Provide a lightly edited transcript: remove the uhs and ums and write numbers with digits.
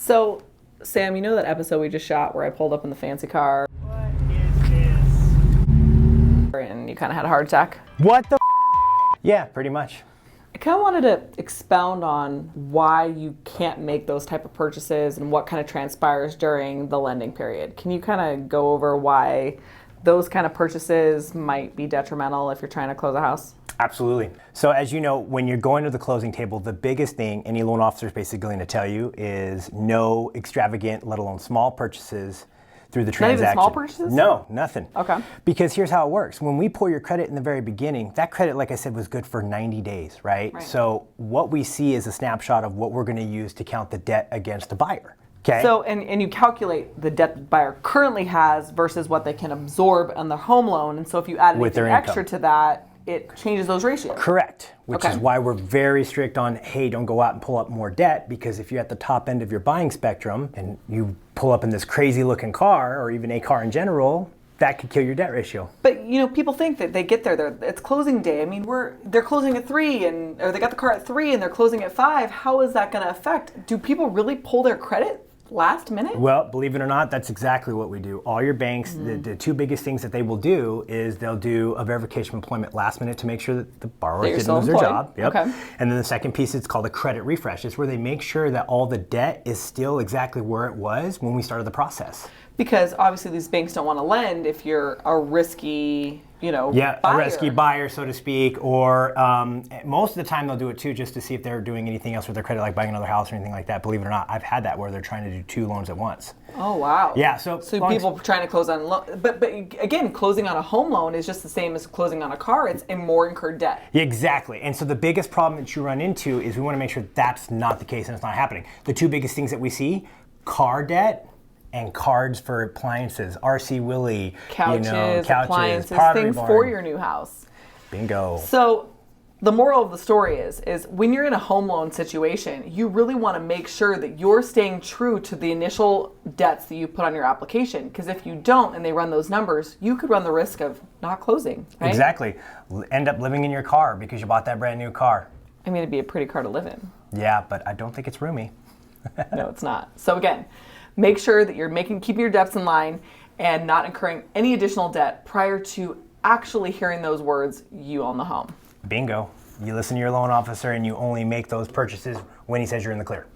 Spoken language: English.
So, Sam, you know that episode we just shot where I pulled up in the fancy car What is this? and you kind of had a heart attack? What the Yeah, pretty much. I kind of wanted to expound on why you can't make those type of purchases and what kind of transpires during the lending period. Can you kind of go over why those kind of purchases might be detrimental if you're trying to close a house? Absolutely. So as you know, when you're going to the closing table, the biggest thing any loan officer is basically going to tell you is no extravagant, let alone small purchases through the transaction. Not even small purchases? No, nothing. Okay. Because here's how it works. When we pull your credit in the very beginning, that credit, like I said, was good for 90 days, right? So what we see is a snapshot of what we're going to use to count the debt against the buyer. Okay. So, and you calculate the debt the buyer currently has versus what they can absorb on their home loan. And so if you add anything extra to that, it changes those ratios. Correct, which is why we're very strict on, hey, don't go out and pull up more debt, because if you're at the top end of your buying spectrum and you pull up in this crazy looking car, or even a car in general, that could kill your debt ratio. But you know, people think that they get there, it's closing day. I mean, they're closing at 3 or they got the car at 3 and they're closing at 5. How is that going to affect? Do people really pull their credit last minute? Well, believe it or not, that's exactly what we do. All your banks, the two biggest things that they will do is they'll do a verification of employment last minute to make sure that the borrower didn't lose their job. Yep. Okay. And then the second piece, it's called a credit refresh. It's where they make sure that all the debt is still exactly where it was when we started the process. Because obviously these banks don't want to lend if you're a risky, buyer. A risky buyer, so to speak, or most of the time they'll do it too just to see if they're doing anything else with their credit, like buying another house or anything like that. Believe it or not, I've had that where they're trying to do 2 loans at once. Oh, wow. Yeah, so people trying to close on loan, but again, closing on a home loan is just the same as closing on a car. It's a more incurred debt. Exactly. And so the biggest problem that you run into is we want to make sure that's not the case and it's not happening. The 2 biggest things that we see, car debt and cards for appliances, RC Willie, couches, appliances, things barn. For your new house. Bingo. So the moral of the story is when you're in a home loan situation, you really want to make sure that you're staying true to the initial debts that you put on your application. Because if you don't and they run those numbers, you could run the risk of not closing. Right? Exactly. End up living in your car because you bought that brand new car. I mean, it'd be a pretty car to live in. Yeah, but I don't think it's roomy. No, it's not. So again, make sure that you're keeping your debts in line and not incurring any additional debt prior to actually hearing those words, you own the home. Bingo. You listen to your loan officer and you only make those purchases when he says you're in the clear.